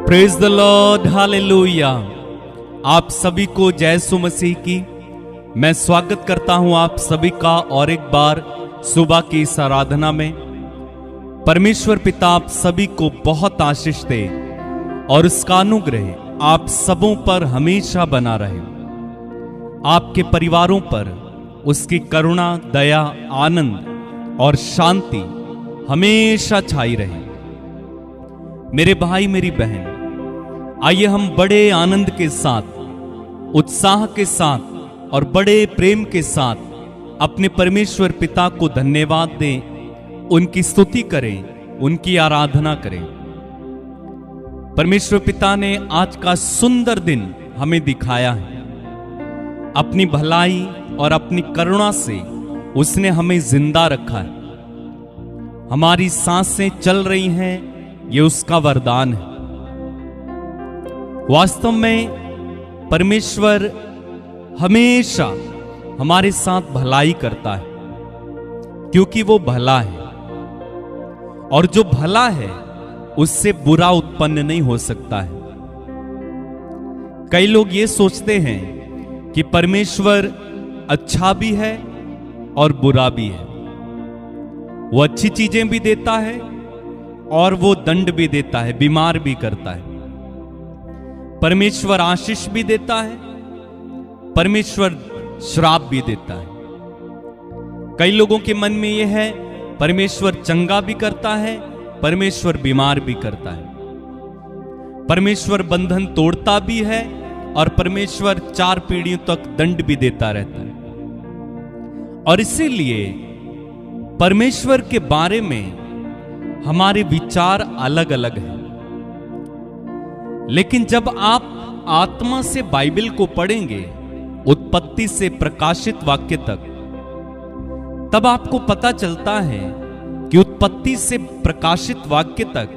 Praise the Lord, hallelujah. आप सभी को जय यीशु मसीह की मैं स्वागत करता हूं आप सभी का और एक बार सुबह की इस आराधना में। परमेश्वर पिता आप सभी को बहुत आशीष दे और उसका अनुग्रह आप सबों पर हमेशा बना रहे। आपके परिवारों पर उसकी करुणा, दया, आनंद और शांति हमेशा छाई रहे। मेरे भाई, मेरी बहन, आइए हम बड़े आनंद के साथ, उत्साह के साथ और बड़े प्रेम के साथ अपने परमेश्वर पिता को धन्यवाद दें, उनकी स्तुति करें, उनकी आराधना करें। परमेश्वर पिता ने आज का सुंदर दिन हमें दिखाया है। अपनी भलाई और अपनी करुणा से उसने हमें जिंदा रखा है। हमारी सांसें चल रही हैं, ये उसका वरदान है। वास्तव में परमेश्वर हमेशा हमारे साथ भलाई करता है, क्योंकि वो भला है और जो भला है उससे बुरा उत्पन्न नहीं हो सकता है। कई लोग ये सोचते हैं कि परमेश्वर अच्छा भी है और बुरा भी है। वो अच्छी चीजें भी देता है और वो दंड भी देता है, बीमार भी करता है। परमेश्वर आशीष भी देता है, परमेश्वर श्राप भी देता है। कई लोगों के मन में यह है परमेश्वर चंगा भी करता है, परमेश्वर बीमार भी करता है। परमेश्वर बंधन तोड़ता भी है और परमेश्वर 4 पीढ़ियों तक दंड भी देता रहता है। और इसीलिए परमेश्वर के बारे में हमारे विचार अलग अलग हैं। लेकिन जब आप आत्मा से बाइबल को पढ़ेंगे, उत्पत्ति से प्रकाशित वाक्य तक, तब आपको पता चलता है कि उत्पत्ति से प्रकाशित वाक्य तक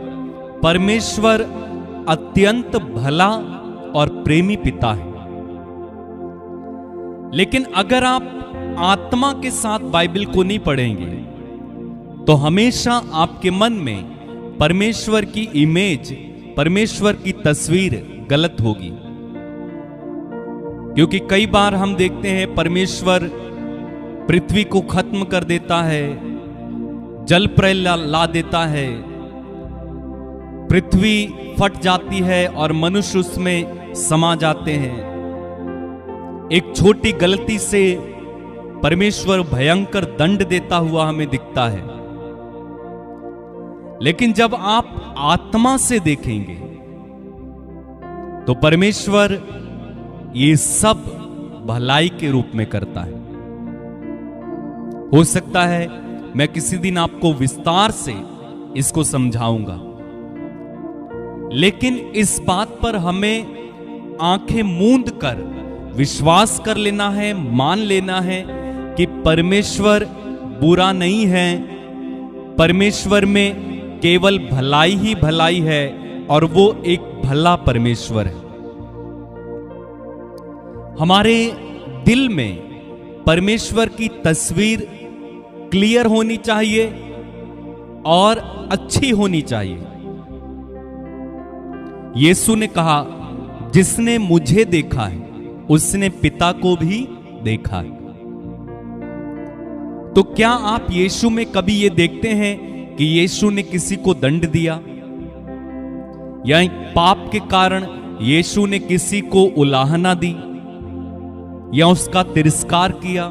परमेश्वर अत्यंत भला और प्रेमी पिता है। लेकिन अगर आप आत्मा के साथ बाइबल को नहीं पढ़ेंगे तो हमेशा आपके मन में परमेश्वर की इमेज, परमेश्वर की तस्वीर गलत होगी। क्योंकि कई बार हम देखते हैं परमेश्वर पृथ्वी को खत्म कर देता है, जल प्रलय ला देता है, पृथ्वी फट जाती है और मनुष्य उसमें समा जाते हैं। एक छोटी गलती से परमेश्वर भयंकर दंड देता हुआ हमें दिखता है। लेकिन जब आप आत्मा से देखेंगे तो परमेश्वर ये सब भलाई के रूप में करता है। हो सकता है मैं किसी दिन आपको विस्तार से इसको समझाऊंगा, लेकिन इस बात पर हमें आंखें मूंद कर विश्वास कर लेना है, मान लेना है कि परमेश्वर बुरा नहीं है। परमेश्वर में केवल भलाई ही भलाई है और वो एक भला परमेश्वर है। हमारे दिल में परमेश्वर की तस्वीर क्लियर होनी चाहिए और अच्छी होनी चाहिए। यीशु ने कहा, जिसने मुझे देखा है उसने पिता को भी देखा है। तो क्या आप यीशु में कभी ये देखते हैं कि यीशु ने किसी को दंड दिया, या पाप के कारण यीशु ने किसी को उलाहना दी, या उसका तिरस्कार किया,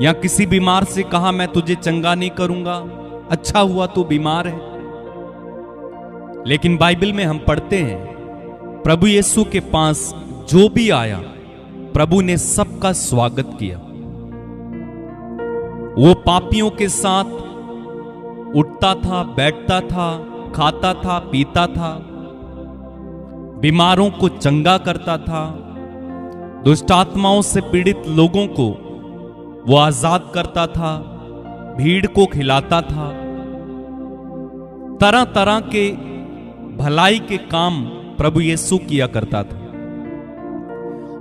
या किसी बीमार से कहा मैं तुझे चंगा नहीं करूंगा, अच्छा हुआ तू बीमार है। लेकिन बाइबल में हम पढ़ते हैं प्रभु यीशु के पास जो भी आया, प्रभु ने सबका स्वागत किया। वो पापियों के साथ उठता था, बैठता था, खाता था, पीता था, बीमारों को चंगा करता था, दुष्ट आत्माओं से पीड़ित लोगों को वो आजाद करता था, भीड़ को खिलाता था। तरह तरह के भलाई के काम प्रभु यीशु किया करता था।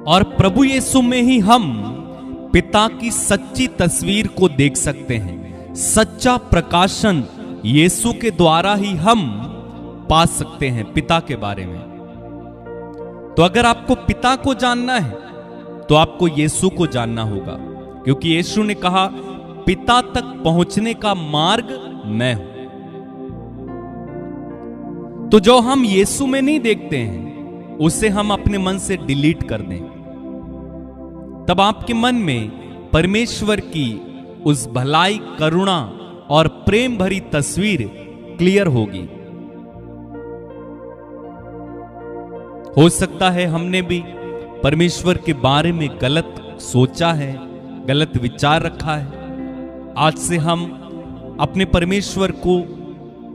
और प्रभु यीशु में ही हम पिता की सच्ची तस्वीर को देख सकते हैं। सच्चा प्रकाशन यीशु के द्वारा ही हम पा सकते हैं पिता के बारे में। तो अगर आपको पिता को जानना है तो आपको यीशु को जानना होगा, क्योंकि यीशु ने कहा पिता तक पहुंचने का मार्ग मैं हूं। तो जो हम यीशु में नहीं देखते हैं उसे हम अपने मन से डिलीट कर दें, तब आपके मन में परमेश्वर की उस भलाई, करुणा और प्रेम भरी तस्वीर क्लियर होगी। हो सकता है हमने भी परमेश्वर के बारे में गलत सोचा है, गलत विचार रखा है। आज से हम अपने परमेश्वर को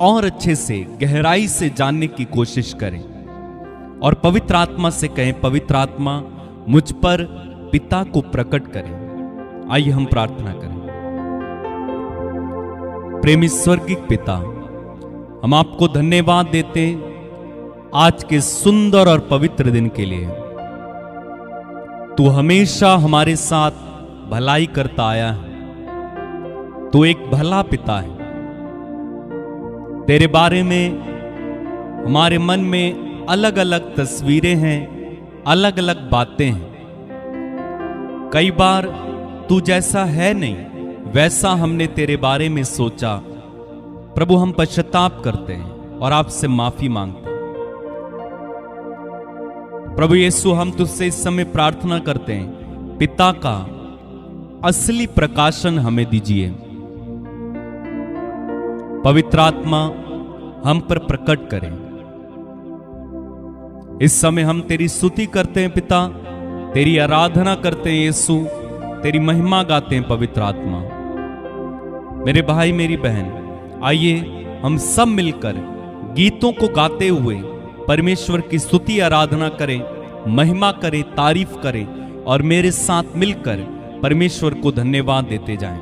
और अच्छे से, गहराई से जानने की कोशिश करें और पवित्र आत्मा से कहें, पवित्र आत्मा मुझ पर पिता को प्रकट करें। आइए हम प्रार्थना करें। प्रेमी स्वर्गीय पिता, हम आपको धन्यवाद देते हैं आज के सुंदर और पवित्र दिन के लिए। तू हमेशा हमारे साथ भलाई करता आया है। तू एक भला पिता है। तेरे बारे में हमारे मन में अलग अलग तस्वीरें हैं, अलग अलग बातें हैं। कई बार तू जैसा है नहीं वैसा हमने तेरे बारे में सोचा। प्रभु, हम पश्चाताप करते हैं और आपसे माफी मांगते हैं। प्रभु यीशु, हम तुझसे इस समय प्रार्थना करते हैं, पिता का असली प्रकाशन हमें दीजिए। पवित्र आत्मा हम पर प्रकट करें। इस समय हम तेरी स्तुति करते हैं पिता, तेरी आराधना करते हैं यीशु, तेरी महिमा गाते हैं पवित्र आत्मा। मेरे भाई, मेरी बहन, आइए हम सब मिलकर गीतों को गाते हुए परमेश्वर की स्तुति आराधना करें, महिमा करें, तारीफ करें और मेरे साथ मिलकर परमेश्वर को धन्यवाद देते जाएं।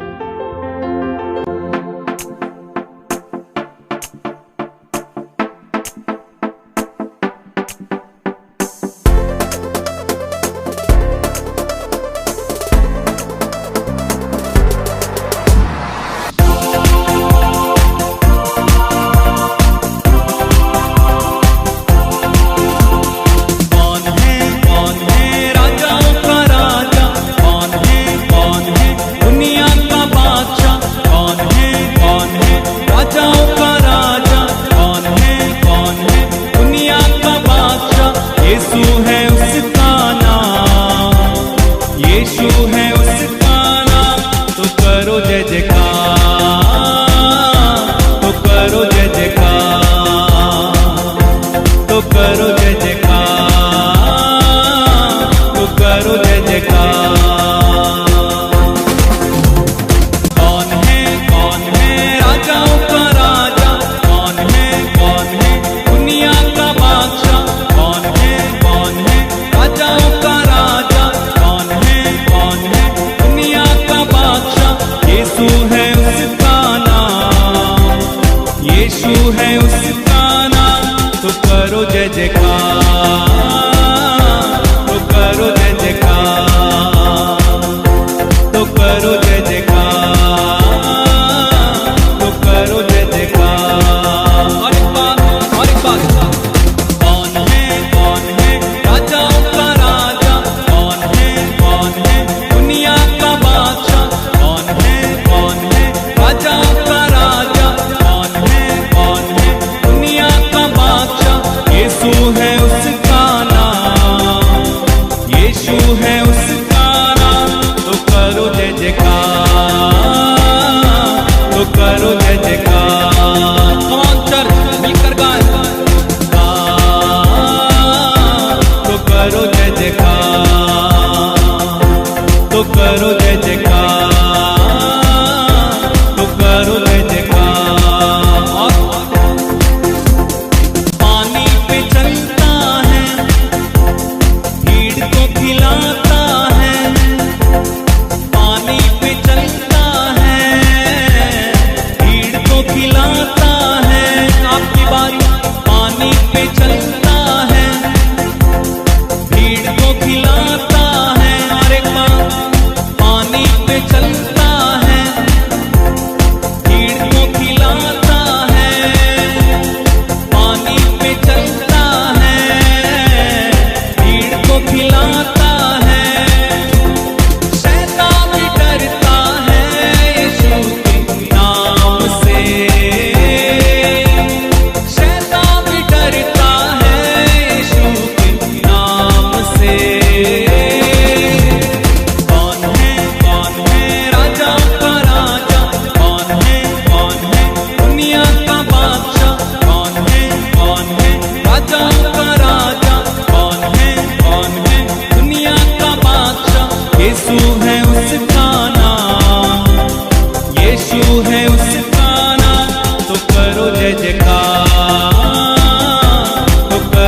पानी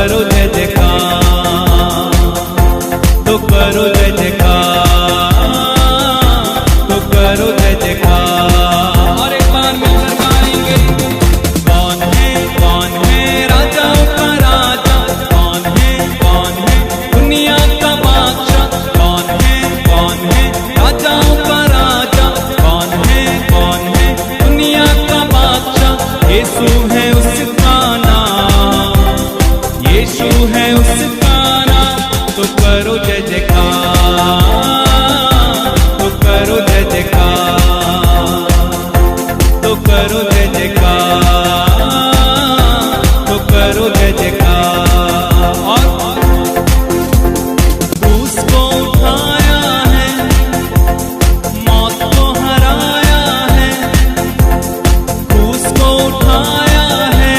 करो जय जयकार, तो करो जय जयकार, तो करो जय जयकार। और एक बार मिलकर गाएंगे। कौन है राजाओं का राजा, कौन है दुनिया का बादशाह, कौन है राजाओं का राजा, कौन है दुनिया का बादशाह। यीशु है उसका नाम, यीशु है उसका नाम, तो करो जय जयकार, तो करो जय जयकार, तो करो जय जयकार, तो करो जय जयकार। और क्रूस को उठाया है, मौत को हराया है, क्रूस को उठाया है,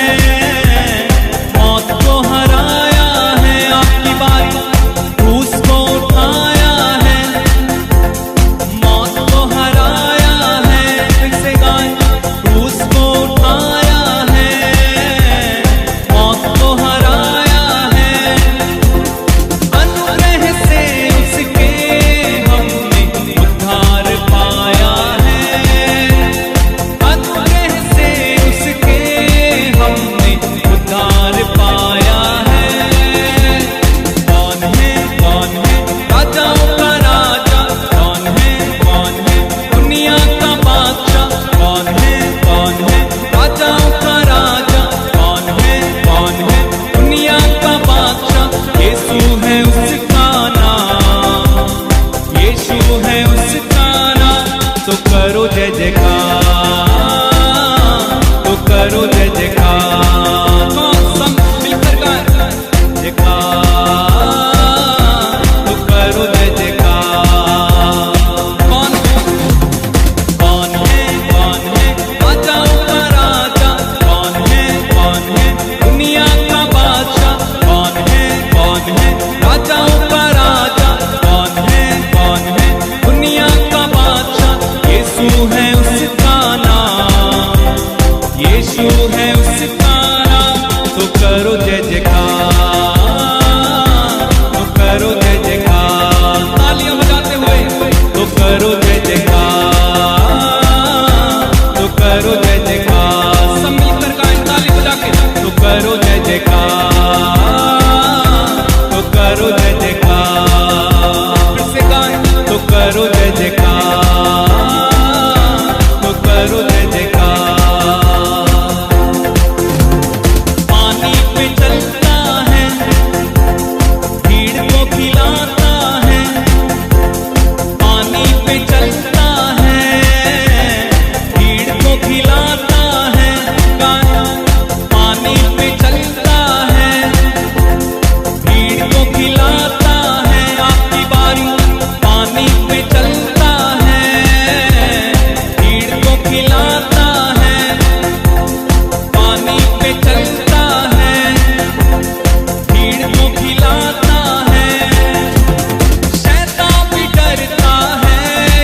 मौत को हराया है। आपकी बारी। क्रूस को उठाया है, मौत को हराया है। फिर से गाएं। क्रूस को उठाया है, मौत को हराया है। अनुग्रह से उसके हमने उद्धार पाया है, अनुग्रह से उसके हमने उद्धार पाया है। कौन है राजाओं का राजा, कौन है दुनिया का बादशाह, कौन है राजाओं का राजा, कौन है दुनिया का बादशाह। यीशु है उसका नाम, यीशु है उसका नाम, तो करो जय जयकार, तो करो जय जयकार। कौन सब मिलकर गाएं। जयकार, तो करो जय जयकार। कौन है राजाओं का राजा, कौन है दुनिया का बादशाह, कौन है राजाओं का राजा, कौन है दुनिया का बादशाह। यीशु है उसका नाम, यीशु है उसका नाम, तो करो जय जयकार, तो करो जय जयकार। तालियां बजाते हुए तो करो जय जयकार, तो करो जय जयकार। सब मिलकर गाएं ताली बजा के। तो करो जय जयकार, तो करो जय जयकार। फिर से गाएं। तो करो जय जयकार, तो करो जय जयकार। पानी पे चलता है, भीड़ को खिलाता है, पानी पे चलता है, भीड़ को खिलाता है। पानी पे चलता है, भीड़ को खिलाता है। आपकी बारी। पानी पे चलता है, भीड़ को खिलाता है, पानी पे चलता है, भीड़ को खिलाता है। शैतान भी डरता है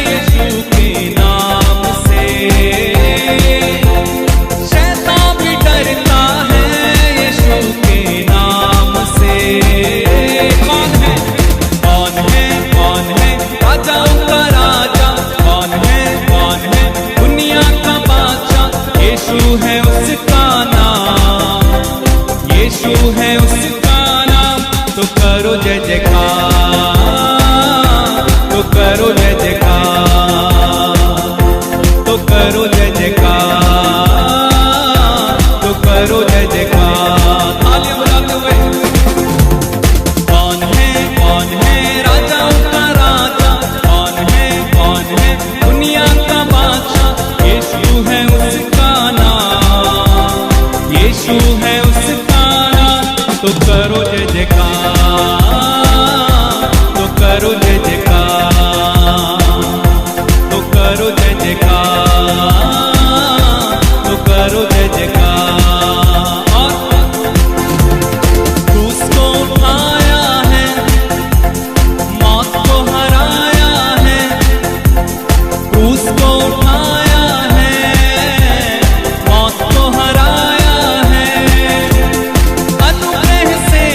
यीशु के नाम से, शैतान भी डरता है यीशु के नाम से। कौन है राजाओं का राजा, कौन है दुनिया का बादशाह। यीशु है उसका नाम, यीशु है उसका नाम, तो करो जय जयकार, तो करो जय जयकार, तो करो जय जयकार, तो करो जय जयकार। तालियां बजाते हुए। कौन है राजाओं का राजा, कौन है दुनिया का बादशाह। यीशु है उसका नाम, यीशु है उसका नाम, तो करो जय जयकार, तो करो जय जयकार, तो करो जय जयकार, तो करो जय जयकार। और क्रूस को उठाया है, मौत को हराया है, क्रूस को उठाया है, मौत को हराया है। अनुग्रह से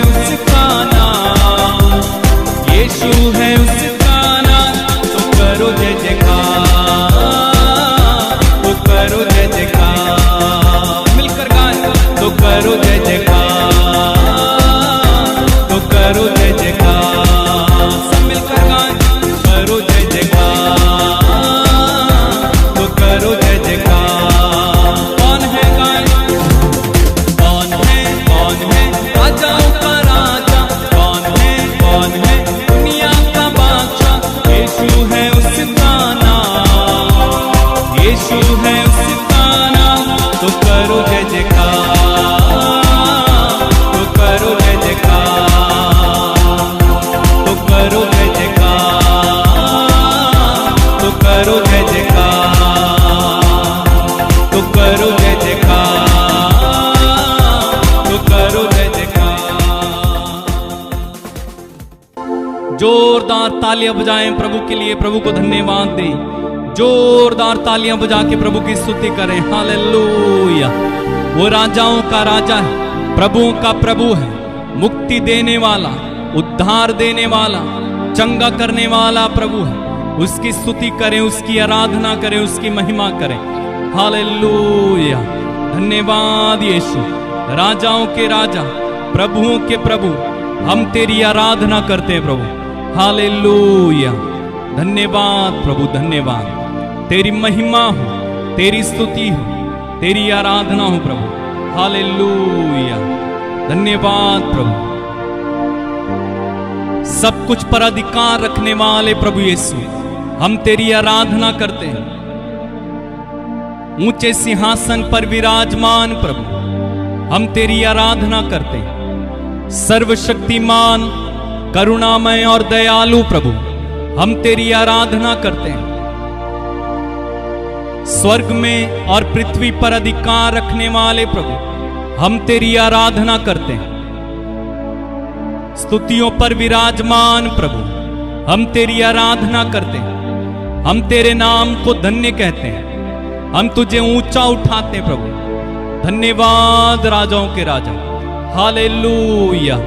उसका नाम, यीशु है उसका नाम। तो करो जय जयकार, तो करो जय जयकार, मिलकर गाएं। तो करो जय जयकार, तो करो जय जयकार, सब मिलकर गाएं। करो जय जयकार, तो करो जय जयकार। कौन है गाएं, कौन है राजाओं का राजा, कौन है दुनिया का बादशाह। यीशु है उसका नाम, यीशु है उसका नाम। तो करो जय जयकार, तो करो जय जयकार, तो करो जय जयकार, तो करो जय जयकार, तो करो जय जयकार, तो करो जय जयकार। जोरदार तालियां बजाएं प्रभु के लिए, प्रभु को धन्यवाद दें। जोरदार तालियां बजा के प्रभु की स्तुति करें। हालेलुया। वो राजाओं का राजा है, प्रभुओं का प्रभु है, मुक्ति देने वाला, उद्धार देने वाला, चंगा करने वाला प्रभु है। उसकी स्तुति करें, उसकी आराधना करें, उसकी महिमा करें। हालेलुया। धन्यवाद यीशु, राजाओं के राजा, प्रभुओं के प्रभु, हम तेरी आराधना करते हैं प्रभु। हालेलुया। धन्यवाद प्रभु, धन्यवाद। तेरी महिमा हो, तेरी स्तुति हो, तेरी आराधना हो प्रभु। हालेलुया। धन्यवाद प्रभु। सब कुछ पर अधिकार रखने वाले प्रभु यीशु, हम तेरी आराधना करते हैं। ऊंचे सिंहासन पर विराजमान प्रभु, हम तेरी आराधना करते हैं। सर्वशक्तिमान, करुणामय और दयालु प्रभु, हम तेरी आराधना करते हैं। स्वर्ग में और पृथ्वी पर अधिकार रखने वाले प्रभु, हम तेरी आराधना करते हैं। स्तुतियों पर विराजमान प्रभु, हम तेरी आराधना करते हैं। हम तेरे नाम को धन्य कहते हैं, हम तुझे ऊंचा उठाते हैं प्रभु। धन्यवाद राजाओं के राजा। Hallelujah,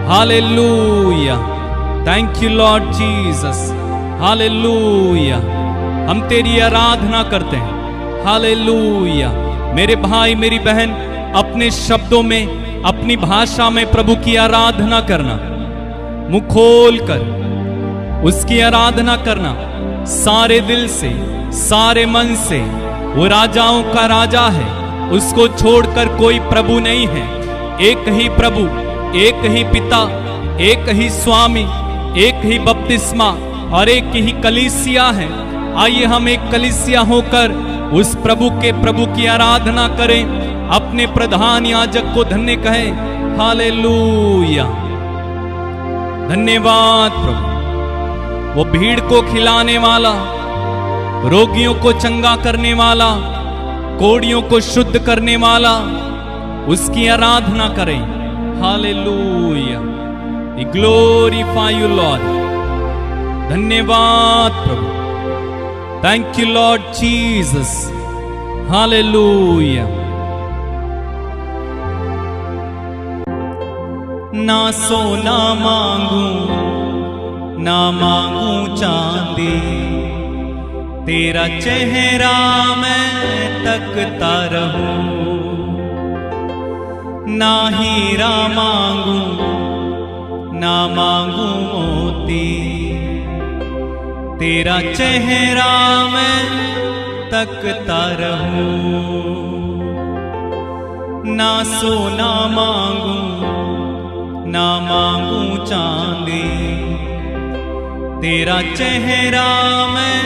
hallelujah. Thank you Lord Jesus. Hallelujah. हम तेरी आराधना करते हैं। हालेलुया। मेरे भाई मेरी बहन, अपने शब्दों में, अपनी भाषा में प्रभु की आराधना करना, मुंह खोल कर उसकी आराधना करना, सारे दिल से, सारे मन से। वो राजाओं का राजा है, उसको छोड़कर कोई प्रभु नहीं है। एक ही प्रभु, एक ही पिता, एक ही स्वामी, एक ही बपतिस्मा और एक ही कलीसिया है। आइए हम एक कलीसिया होकर उस प्रभु की आराधना करें, अपने प्रधान याजक को धन्य कहें। हालेलुया। धन्यवाद प्रभु। वो भीड़ को खिलाने वाला, रोगियों को चंगा करने वाला, कोढ़ियों को शुद्ध करने वाला, उसकी आराधना करें। Hallelujah. We glorify you Lord। धन्यवाद प्रभु। Thank you Lord Jesus. Hallelujah. ना सोना मांगू, ना मांगू चांदी, तेरा चेहरा मैं तकता रहूं। ना हीरा मांगू, ना मांगू मोती, तेरा चेहरा मैं तकता रहूं। ना सोना मांगू, ना मांगू चांदी, तेरा चेहरा मैं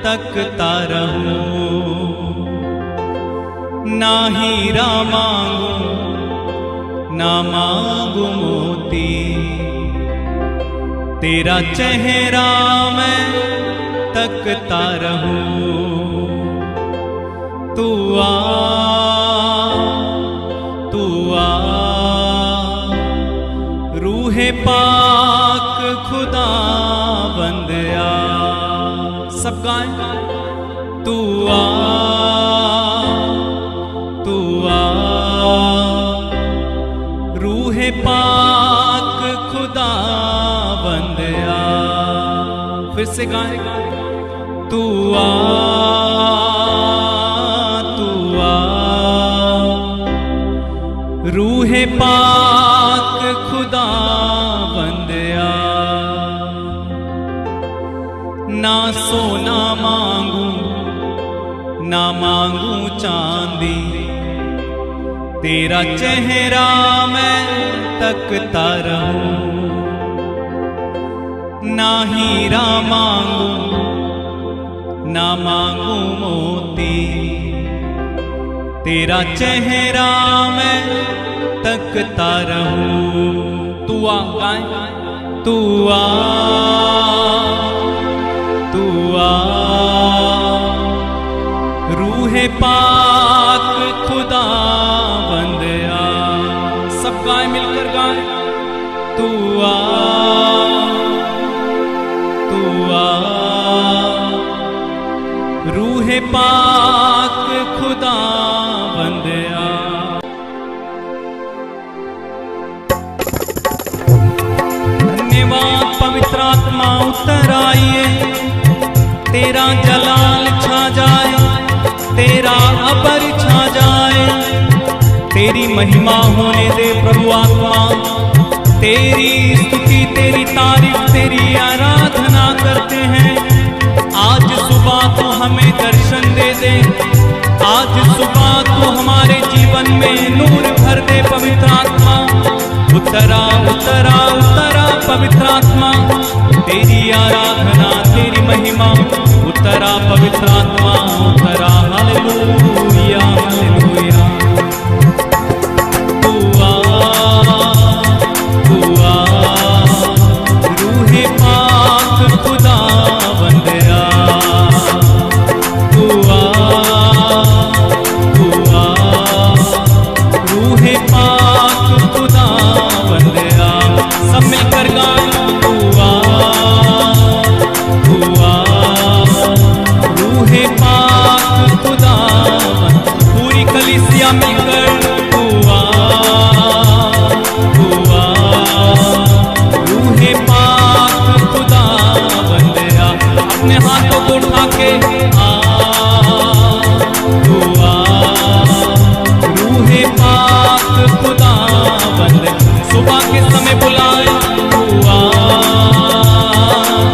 तकता रहूं। ना हीरा मांगू, ना मांगू मोती, तेरा चेहरा मैं तकता रहूं। तू आ, तू आ, रूहे पाक खुदा बंद आ। सब गाएं। तू आ, तू आ, रूहे पाक बंदया। फिर से गाएं, तू आ तू आ, रूहे पाक खुदा बंदया। ना सोना मांगू ना मांगू चांदी, तेरा चेहरा मैं तकता रहूं। ना हीरा मांगू ना मांगू मोती, तेरा चेहरा मैं तकता रहूं। तू आ गाएं, तू आ तू आ, रूहे पाक खुदा बंदया। सब गाएं, मिलकर गाएं, तू आ तू आ, रूहे पाक खुदा बंदया। धन्यवाद पवित्र आत्मा उतर आइए, तेरा जलाल छा जाए, तेरा अबर छा जाए, तेरी महिमा होने दे प्रभु आत्मा। तेरी स्तुति तेरी तारीफ तेरी आराधना करते हैं। आज सुबह तो हमें दर्शन दे दे, आज सुबह तो हमारे जीवन में नूर भर दे पवित्र आत्मा। उतरा उतरा उतरा पवित्र आत्मा, तेरी आराधना तेरी महिमा। उतरा पवित्र आत्मा उतरा, हालेलुया हालेलुया। तू आ तू आ, रूहे पाक खुदा बंदया। तू आ तू आ, रूहे पाक खुदा बंदया। सब मिलकर गाएं, तू आ तू आ, रूहे पाक खुदा। पूरी कलीसिया मिलकर तू आ तू आ, रूहे पाक खुदा बंदया। अपने हाथों को उठा के आ तू आ, रूहे पाक खुदा बंदया। सुबह के समय बुलाए, तू आ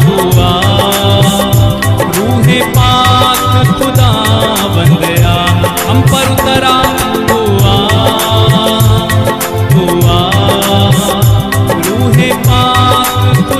तू आ, रूहे पाक खुदा बंदया। हम पर उतरा, तू आ तू आ, रूहे पाक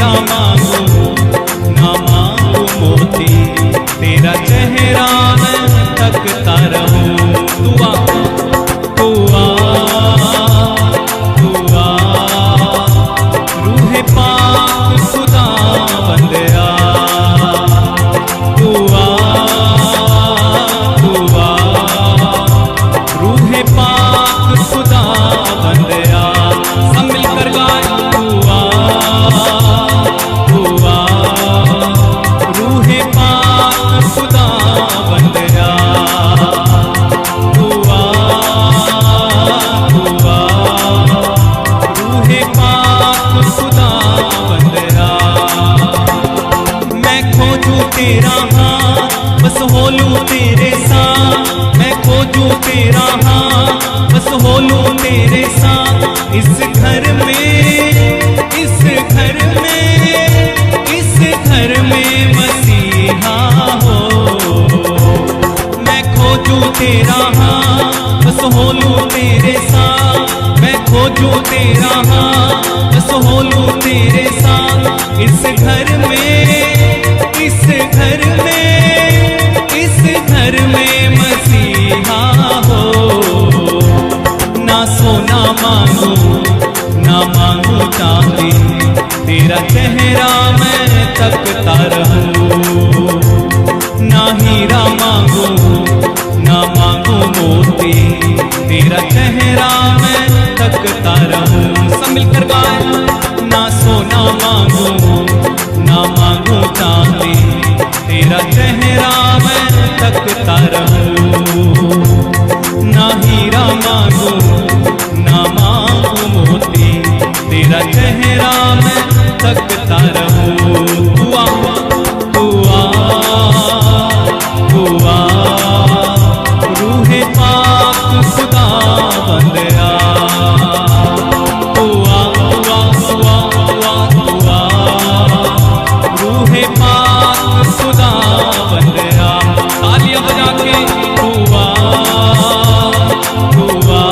हीरा मांगू ना मांगू मोती, तेरा चेहरा मैं तकता रहूं। दुआ दुआ दुआ रूहे पाक खुदा बंदया, दुआ दुआ रूहे पाक खुदा बंदया। सब मिलकर गाए दुआ दुआ रूहे पाक खुदा बंदया, दुआ दुआ रूहे पाक खुदा बंदया। मैं खोजूं तेरा हाथ बस हो लूं तेरे साथ, मैं खोजूं तेरा हाथ बस हो लूं तेरे साथ। इस घर में इस घर में इस घर में मसीहा हो। मैं खोजूं तेरा हाथ बस हो लूं तेरे साथ, मैं खोजूं तेरा हाथ बस हो लूं तेरे साथ। इस घर में इस घर में इस घर में मसीहा हो। ना सोना मांगू ना मांगू चांदी, तेरा चेहरा मैं तकता रहूं। ना हीरा मांगू ना मांगू मोती, तेरा चेहरा मैं तकता रहूं। सब मिलकर गाए ना सोना मांगू ना मांगू चांदी, तेरा चेहरा मैं तकता रहूं। ना हीरा मांगू ना मांगू मोती, तेरा चेहरा मैं तकता रहूं। दुआ दुआ दुआ रूहे पाक खुदा बंदया, दुआ दुआ दुआ दुआ दुआ रूहे पाक खुदा बंदया। तालियां बजा के दुआ दुआ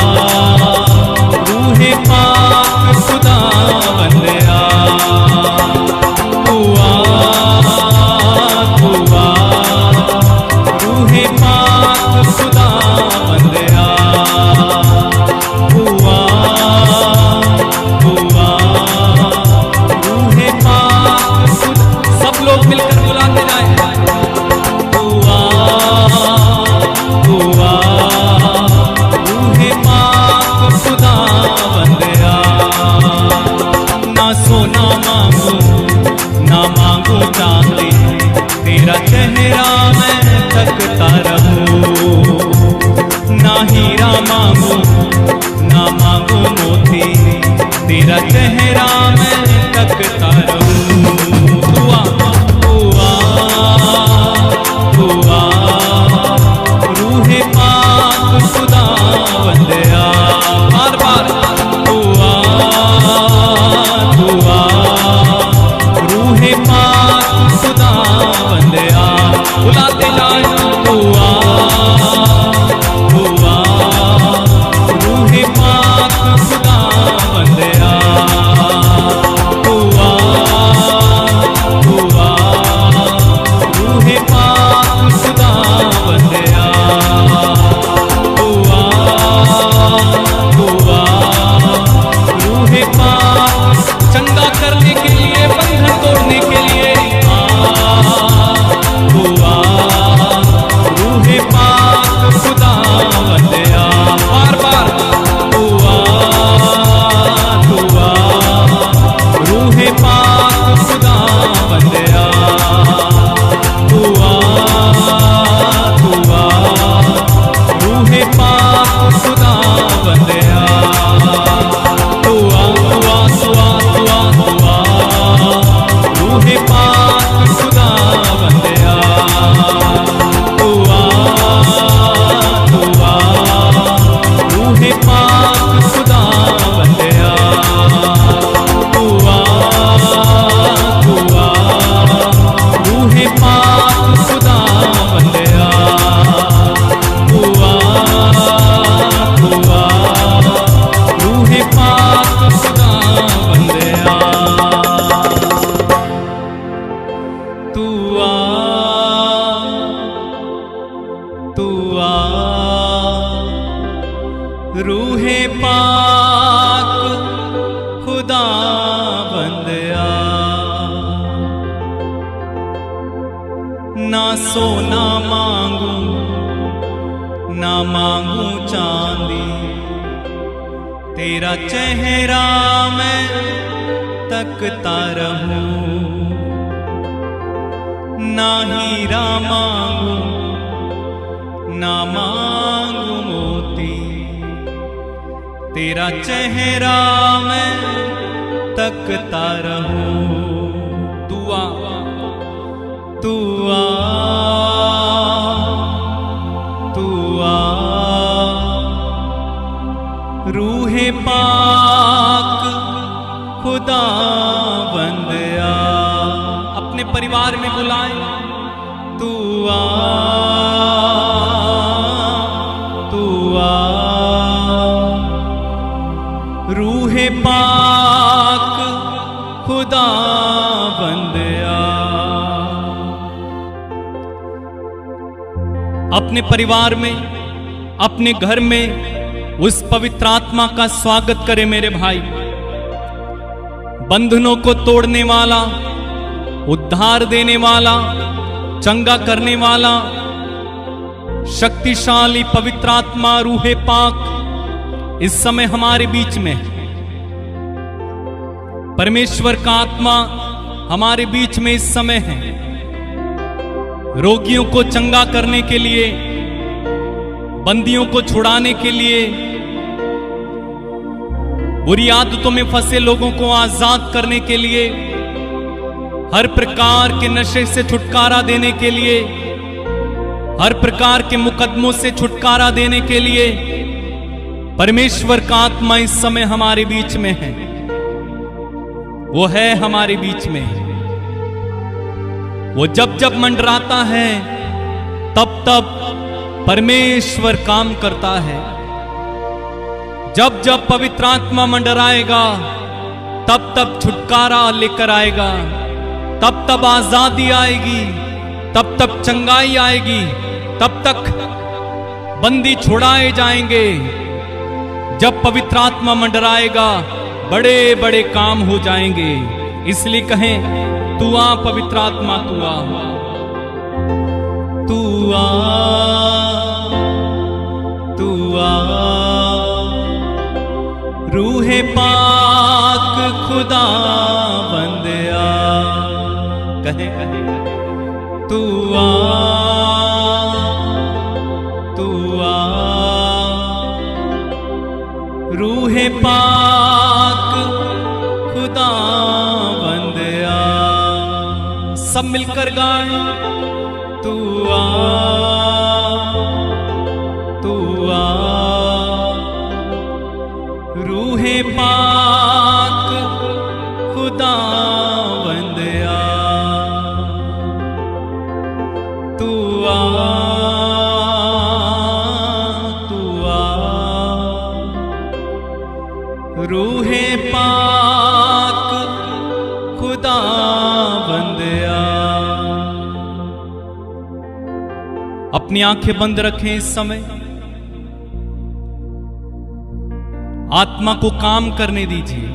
ना सोना मांगू ना मांगू चांदी, तेरा चेहरा मैं तकता रहूं। ना हीरा मांगू ना मांगू मोती, तेरा चेहरा मैं तकता रहूं। तू आ तू आ तू आ, रूहे पाक खुदा बंदया, अपने परिवार में बुलाए। तू आ तू आ, रूहे पाक खुदा बंदया। अपने परिवार में, अपने घर में उस पवित्र आत्मा का स्वागत करें मेरे भाई। बंधनों को तोड़ने वाला, उद्धार देने वाला, चंगा करने वाला शक्तिशाली पवित्र आत्मा रूहे पाक इस समय हमारे बीच में है। परमेश्वर का आत्मा हमारे बीच में इस समय है, रोगियों को चंगा करने के लिए, बंदियों को छुड़ाने के लिए, बुरी आदतों में फंसे लोगों को आजाद करने के लिए, हर प्रकार के नशे से छुटकारा देने के लिए, हर प्रकार के मुकदमों से छुटकारा देने के लिए परमेश्वर का आत्मा इस समय हमारे बीच में है। वो है हमारे बीच में। वो जब जब मंडराता है तब तब परमेश्वर काम करता है। जब जब पवित्र आत्मा मंडराएगा तब तब छुटकारा लेकर आएगा, तब तब आजादी आएगी, तब तब चंगाई आएगी, तब तक बंदी छुड़ाए जाएंगे। जब पवित्र आत्मा मंडराएगा बड़े बड़े काम हो जाएंगे। इसलिए कहें, तू आ पवित्र आत्मा, तू आ तू आ तू आ, रूहे पाक खुदा बंदया। कहे तू आ तू आ, रूहे पाक खुदा बंदया। सब मिलकर गाएं, तू आ तू आ, रूहे पाक खुदा बंदया। तू आ तू आ, रूहे पाक खुदा बंदया। अपनी आंखें बंद रखें इस समय। आत्मा को काम करने दीजिए।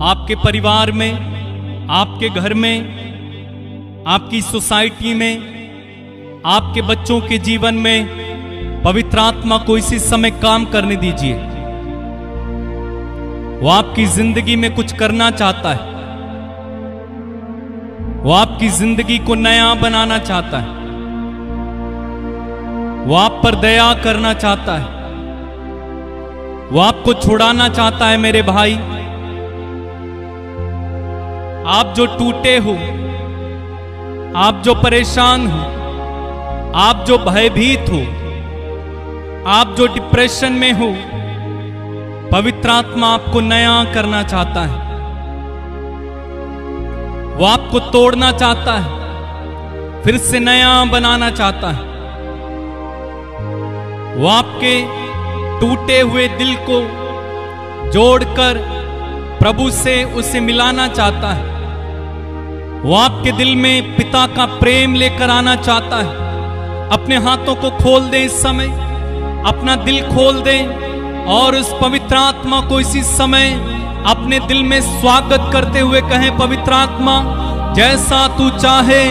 आपके परिवार में, आपके घर में, आपकी सोसाइटी में, आपके बच्चों के जीवन में पवित्र आत्मा को इसी समय काम करने दीजिए। वो आपकी जिंदगी में कुछ करना चाहता है। वो आपकी जिंदगी को नया बनाना चाहता है। वो आप पर दया करना चाहता है। वो आपको छुड़ाना चाहता है मेरे भाई। आप जो टूटे हो, आप जो परेशान हो, आप जो भयभीत हो, आप जो डिप्रेशन में हो, पवित्र आत्मा आपको नया करना चाहता है। वो आपको तोड़ना चाहता है, फिर से नया बनाना चाहता है। वो आपके टूटे हुए दिल को जोड़कर प्रभु से उसे मिलाना चाहता है। वो आपके दिल में पिता का प्रेम लेकर आना चाहता है। अपने हाथों को खोल दें इस समय, अपना दिल खोल दें और उस पवित्र आत्मा को इसी समय अपने दिल में स्वागत करते हुए कहें, पवित्र आत्मा जैसा तू चाहे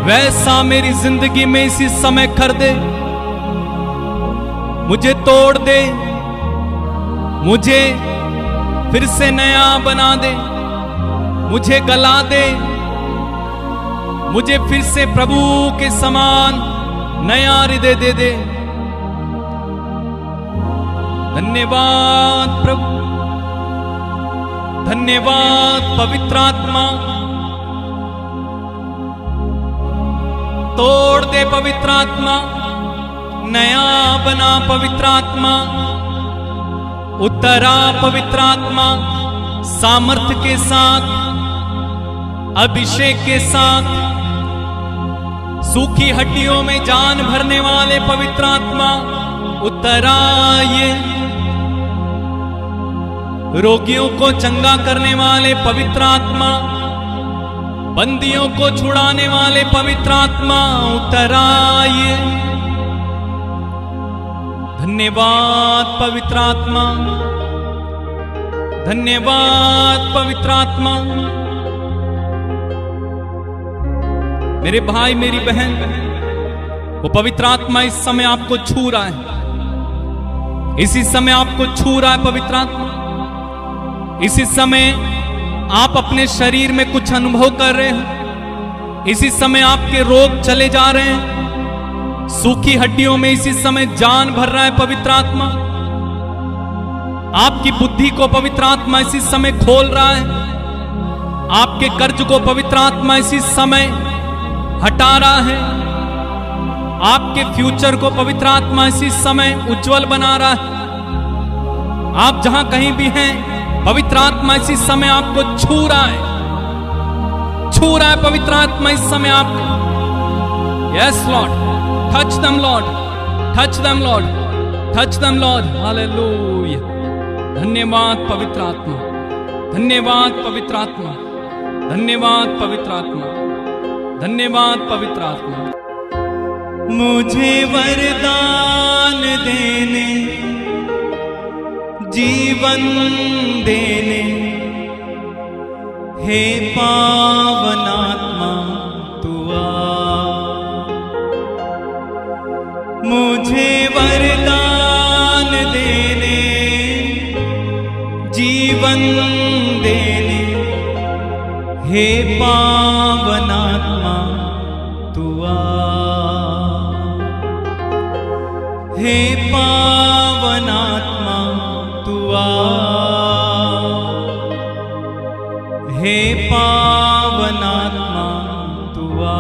वैसा मेरी जिंदगी में इसी समय कर दे। मुझे तोड़ दे, मुझे फिर से नया बना दे, मुझे गला दे, मुझे फिर से प्रभु के समान नया हृदय दे दे। धन्यवाद प्रभु, धन्यवाद पवित्र आत्मा। तोड़ दे पवित्र आत्मा, नया बना पवित्र आत्मा, उतरा पवित्र आत्मा, सामर्थ्य के साथ, अभिषेक के साथ, सूखी हड्डियों में जान भरने वाले पवित्र आत्मा उतराइए। रोगियों को चंगा करने वाले पवित्र आत्मा, बंदियों को छुड़ाने वाले पवित्र आत्मा उतराइए। धन्यवाद पवित्र आत्मा, धन्यवाद पवित्र आत्मा। मेरे भाई मेरी बहन, वो पवित्र आत्मा इस समय आपको छू रहा है, इसी समय आपको छू रहा है पवित्र आत्मा। इसी समय आप अपने शरीर में कुछ अनुभव कर रहे हैं, इसी समय आपके रोग चले जा रहे हैं, सूखी हड्डियों में इसी समय जान भर रहा है पवित्र आत्मा। आपकी बुद्धि को पवित्र आत्मा इसी समय खोल रहा है, आपके कर्ज को पवित्र आत्मा इसी समय हटा रहा है, आपके फ्यूचर को पवित्र आत्मा इसी समय उज्जवल बना रहा है। आप जहां कहीं भी हैं, पवित्र आत्मा इसी समय आपको छू रहा है, छू रहा है पवित्र आत्मा इस समय आपको। Yes Lord, touch them Lord, touch them Lord, touch them Lord. Hallelujah. धन्यवाद पवित्र आत्मा, धन्यवाद पवित्र आत्मा, धन्यवाद पवित्र आत्मा, धन्यवाद पवित्र आत्मा। मुझे वरदान देने, जीवन देने, हे पावन आत्मा तू आ। मुझे वरदान देने, जीवन देने, हे पावन आत्मा तू आ। हे पावन आत्मा तू आ, हे पावन आत्मा तू आ,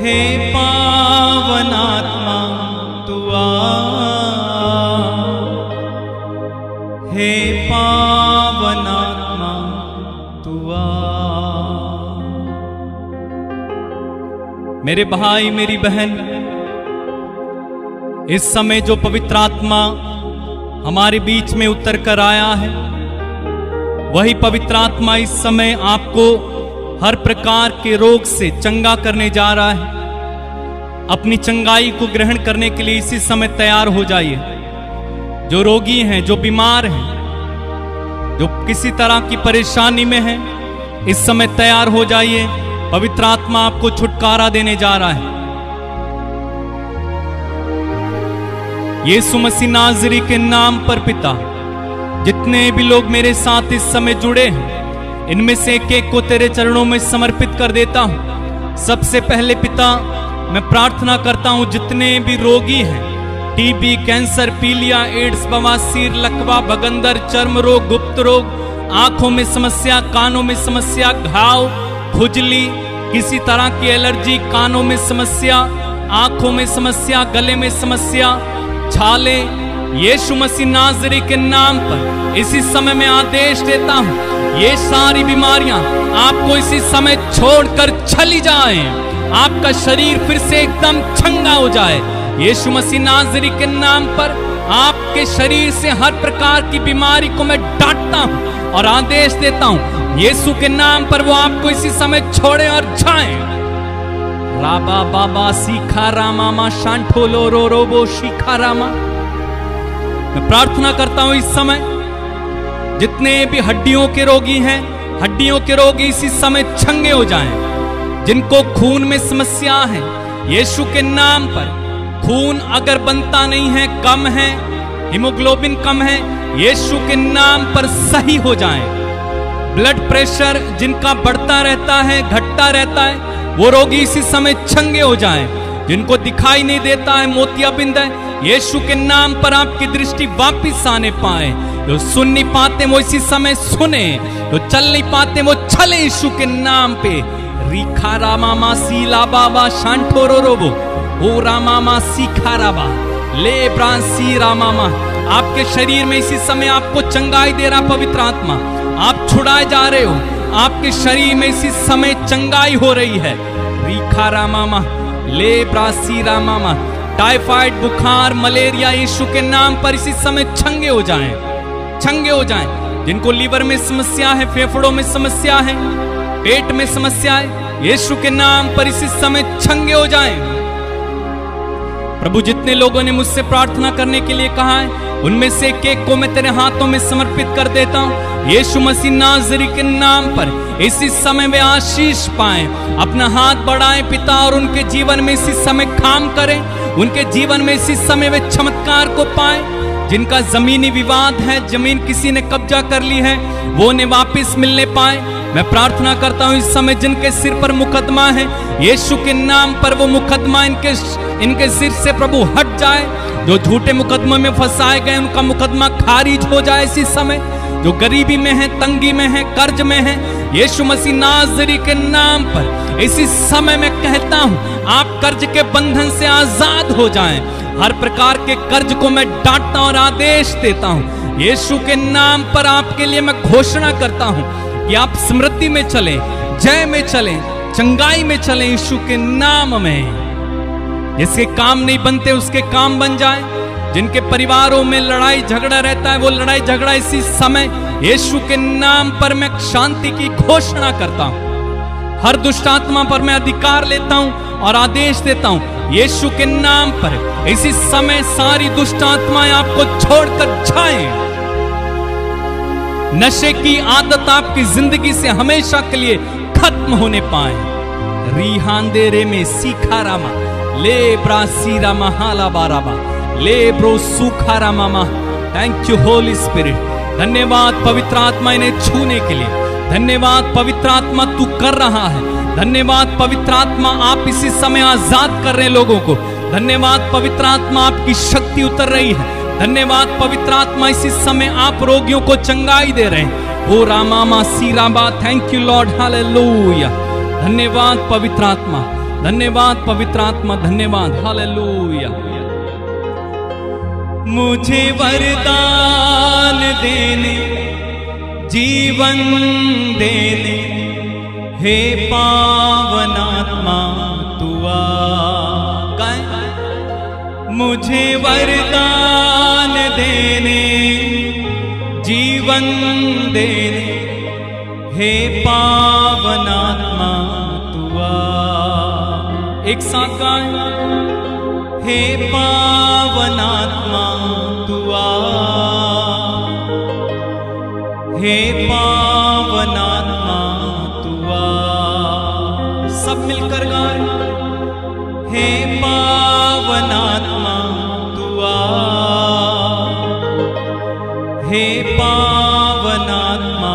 हे पावन आत्मा तू आ, हे पावन आत्मा तू आ। मेरे भाई मेरी बहन, इस समय जो पवित्र आत्मा हमारे बीच में उतर कर आया है, वही पवित्र आत्मा इस समय आपको हर प्रकार के रोग से चंगा करने जा रहा है। अपनी चंगाई को ग्रहण करने के लिए इसी समय तैयार हो जाइए। जो रोगी हैं, जो बीमार हैं, जो किसी तरह की परेशानी में हैं, इस समय तैयार हो जाइए। पवित्र आत्मा आपको छुटकारा देने जा रहा है। यीशु मसीह नाज़री के नाम पर पिता, जितने भी लोग मेरे साथ इस समय जुड़े हैं, इनमें से एक एक को तेरे चरणों में समर्पित कर देता हूं। सबसे पहले पिता, मैं प्रार्थना करता हूं जितने भी रोगी हैं, टीबी, कैंसर, पीलिया, एड्स, बवासीर, लकवा, भगंदर, चर्म रोग, गुप्त रोग, आंखों में समस्या, कानों में समस्या, घाव, खुजली, किसी तरह की एलर्जी, कानों में समस्या, आंखों में समस्या, गले में समस्या, छाले, यीशु मसीह नाज़री के नाम पर इसी समय में आदेश देता हूं, ये सारी बीमारियां आपको इसी समय छोड़कर चली जाएं। आपका शरीर फिर से एकदम चंगा हो जाए। यीशु मसीह नाज़री के नाम पर आपके शरीर से हर प्रकार की बीमारी को मैं डांटता हूं और आदेश देता हूं, यीशु के नाम पर वो आपको इसी समय छोड़े और जाएं। राबा बाबा सीखा रामा मा शांठो लो रो रो बो शिखा रामा। मैं प्रार्थना करता हूं इस समय जितने भी हड्डियों के रोगी हैं, हड्डियों के रोग इसी समय चंगे हो जाएं। जिनको खून में समस्या है, यीशु के नाम पर खून अगर बनता नहीं है, कम है, हीमोग्लोबिन कम है, यीशु के नाम पर सही हो जाएं। ब्लड प्रेशर जिनका बढ़ता रहता है, घटता रहता है, वो रोगी इसी समय चंगे हो जाएं। जिनको दिखाई नहीं देता है, मोतियाबिंद है, यीशु के नाम पर आपकी दृष्टि वापिस आने पाए। जो सुन नहीं पाते वो इसी समय सुने, जो चल नहीं पाते वो चले यीशु के नाम पे। रीखा रामा सीला बाबा शांठोरो रोबो ओ रामा सीखा राबा ले ब्रांसी रामा। आपके शरीर में इसी समय आपको चंगाई दे रहा पवित्र आत्मा, आप छुड़ाए जा रहे हो, आपके शरीर में इसी समय चंगाई हो रही है। रीखा रामा ले ब्रासी रामा। टाइफाइड, बुखार, मलेरिया यीशु के नाम पर इसी समय चंगे हो जाएं, चंगे हो जाएं। जिनको लीवर में समस्या है, फेफड़ों में समस्या है, पेट में समस्या है, यीशु के नाम पर इसी समय चंगे हो जाएं। प्रभु, जितने लोगों ने मुझसे प्रार्थना करने के लिए कहा है, उनमें से एक को मैं तेरे हाथों में समर्पित कर देता हूं। यीशु मसीह नाज़री के नाम पर इसी समय वे आशीष पाएं। अपना हाथ बढ़ाएं पिता, और उनके जीवन में इसी समय काम करें, उनके जीवन में इसी समय वे चमत्कार को पाएं। जिनका जमीनी विवाद है, जमीन किसी ने कब्जा कर ली है, वो उन्हें वापिस मिलने पाए। मैं प्रार्थना करता हूं इस समय जिनके सिर पर मुकदमा है, यीशु के नाम पर वो मुकदमा इनके सिर से प्रभु हट जाए। जो झूठे मुकदमे में फंसाए गए, उनका मुकदमा खारिज हो जाए इसी समय। जो गरीबी में है, तंगी में है, कर्ज में है, यीशु मसीह नाज़री के नाम पर इसी समय मैं कहता हूं, आप कर्ज के बंधन से आजाद हो जाएं। हर प्रकार के कर्ज को मैं डांटता और आदेश देता हूं। यीशु के नाम पर आपके लिए मैं घोषणा करता हूं कि आप समृद्धि में चलें, जय में चलें, चंगाई में चलें यीशु के नाम में। जिसके काम नहीं बनते उसके काम बन जाए। जिनके परिवारों में लड़ाई झगड़ा रहता है, वो लड़ाई झगड़ा इसी समय यीशु के नाम पर मैं शांति की घोषणा करता हूं। हर दुष्ट आत्मा पर मैं अधिकार लेता हूं और आदेश देता हूं, यीशु के नाम पर इसी समय सारी दुष्ट आत्माएं आपको छोड़कर जाएं। नशे की आदत आपकी जिंदगी से हमेशा के लिए खत्म होने पाए। रिहांदेरे में सीखा रामा ले ब्रासी रामा हाला बाराबा ले ब्रो सूखा Rama. Thank you Holi spirit. धन्यवाद पवित्र आत्मा इन्हें छूने के लिए। धन्यवाद पवित्र आत्मा, तू कर रहा है। धन्यवाद पवित्र आत्मा, आप इसी समय आजाद कर रहे हैं लोगों को। धन्यवाद पवित्र आत्मा, आपकी शक्ति उतर रही है। धन्यवाद पवित्र आत्मा, इसी समय आप रोगियों को चंगाई दे रहे हैं। ओ रामा सी रामा, थैंक यू लॉर्ड, हालेलुया। धन्यवाद पवित्र आत्मा, धन्यवाद पवित्र आत्मा, धन्यवाद, हालेलुया। मुझे वरदान देने, जीवन देने, हे पावन आत्मा तू आ। मुझे वरदान देने, जीवन देने, हे पावन आत्मा तू आ। एक साथ गाएं, हे पावन आत्मा तू आ, हे पावन आत्मा तू आ। सब मिलकर गाएं, हे पावन आत्मा तू आ, हे पावन आत्मा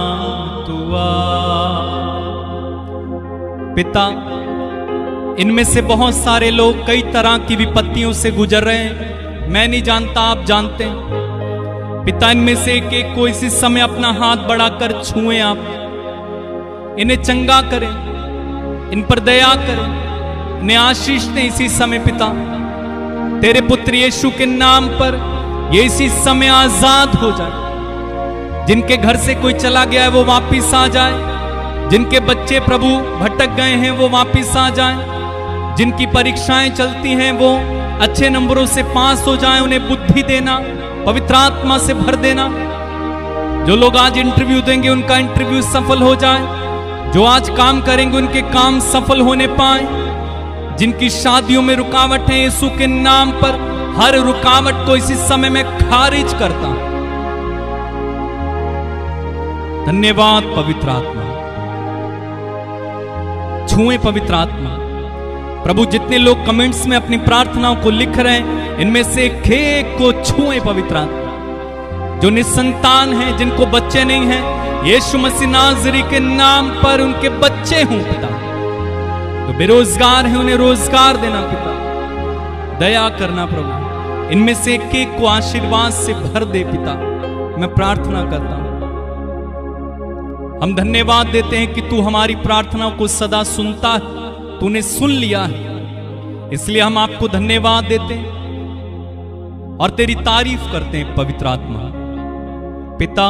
तू आ। पिता, इनमें से बहुत सारे लोग कई तरह की विपत्तियों से गुजर रहे हैं। मैं नहीं जानता, आप जानते हैं। पिता, इनमें से एक एक को इसी समय अपना हाथ बढ़ाकर छुएं, आप इन्हें चंगा करें, इन पर दया करें, इन्हें आशीष दें इसी समय। पिता, तेरे पुत्र यीशु के नाम पर ये इसी समय आजाद हो जाए। जिनके घर से कोई चला गया है वो वापिस आ जाए। जिनके बच्चे प्रभु भटक गए हैं वो वापिस आ जाएं। जिनकी परीक्षाएं चलती हैं वो अच्छे नंबरों से पास हो जाएं। उन्हें बुद्धि देना, पवित्र आत्मा से भर देना। जो लोग आज इंटरव्यू देंगे उनका इंटरव्यू सफल हो जाए। जो आज काम करेंगे उनके काम सफल होने पाए। जिनकी शादियों में रुकावट है, यीशु के नाम पर हर रुकावट को इसी समय में खारिज करता हूं। धन्यवाद पवित्र आत्मा। छुएं पवित्र आत्मा। प्रभु जितने लोग कमेंट्स में अपनी प्रार्थनाओं को लिख रहे हैं, इनमें से एक को छुएं पवित्र आत्मा। जो निसंतान हैं, जिनको बच्चे नहीं हैं, यीशु मसीह नाज़री के नाम पर उनके बच्चे हों पिता। जो बेरोजगार हैं, उन्हें रोजगार देना पिता। दया करना प्रभु, इनमें से एक को आशीर्वाद से भर दे पिता। मैं प्रार्थना करता हूं। हम धन्यवाद देते हैं कि तू हमारी प्रार्थनाओं को सदा सुनता है, तूने सुन लिया है, इसलिए हम आपको धन्यवाद देते हैं और तेरी तारीफ करते हैं पवित्र आत्मा। पिता,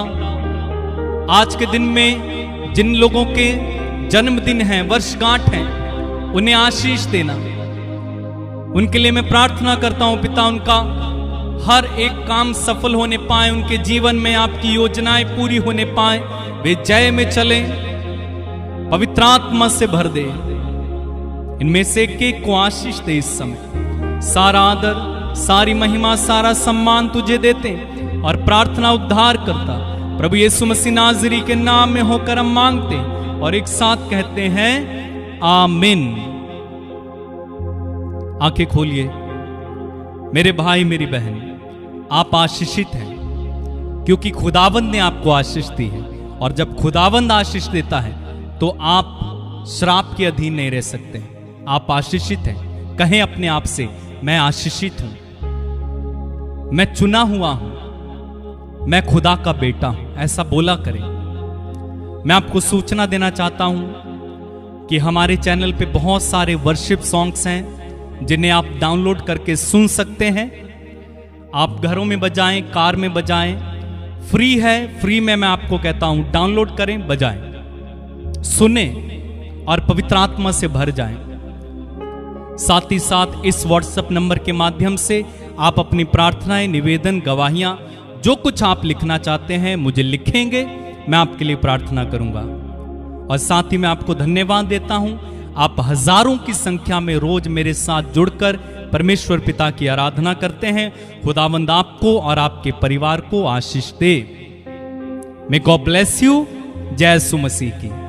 आज के दिन में जिन लोगों के जन्मदिन हैं, वर्षगांठ हैं, उन्हें आशीष देना। उनके लिए मैं प्रार्थना करता हूं पिता, उनका हर एक काम सफल होने पाए, उनके जीवन में आपकी योजनाएं पूरी होने पाए, वे जय में चलें, पवित्र आत्मा से भर दे। इनमें से एक को आशीष दे। इस समय सारा आदर, सारी महिमा, सारा सम्मान तुझे देते हैं और प्रार्थना उद्धार करता प्रभु यीशु मसीह नाज़री के नाम में होकर हम मांगते और एक साथ कहते हैं आमीन। आंखें खोलिए मेरे भाई, मेरी बहन, आप आशीषित हैं क्योंकि खुदावंद ने आपको आशीष दी है। और जब खुदावंद आशीष देता है तो आप श्राप के अधीन नहीं रह सकते। आप आशीषित हैं। कहें अपने आप से, मैं आशीषित हूं, मैं चुना हुआ हूं, मैं खुदा का बेटा हूं। ऐसा बोला करें। मैं आपको सूचना देना चाहता हूं कि हमारे चैनल पे बहुत सारे वर्शिप सॉन्ग्स हैं जिन्हें आप डाउनलोड करके सुन सकते हैं। आप घरों में बजाएं, कार में बजाएं, फ्री है। फ्री में मैं आपको कहता हूं डाउनलोड करें, बजाएं, सुने और पवित्र आत्मा से भर जाएं। साथ ही साथ इस व्हाट्सएप नंबर के माध्यम से आप अपनी प्रार्थनाएं, निवेदन, गवाहियां, जो कुछ आप लिखना चाहते हैं मुझे लिखेंगे, मैं आपके लिए प्रार्थना करूंगा। और साथ ही मैं आपको धन्यवाद देता हूं, आप हजारों की संख्या में रोज मेरे साथ जुड़कर परमेश्वर पिता की आराधना करते हैं। खुदावंद आपको और आपके परिवार को आशीष दे। May God bless you. जय यीशु मसीह की।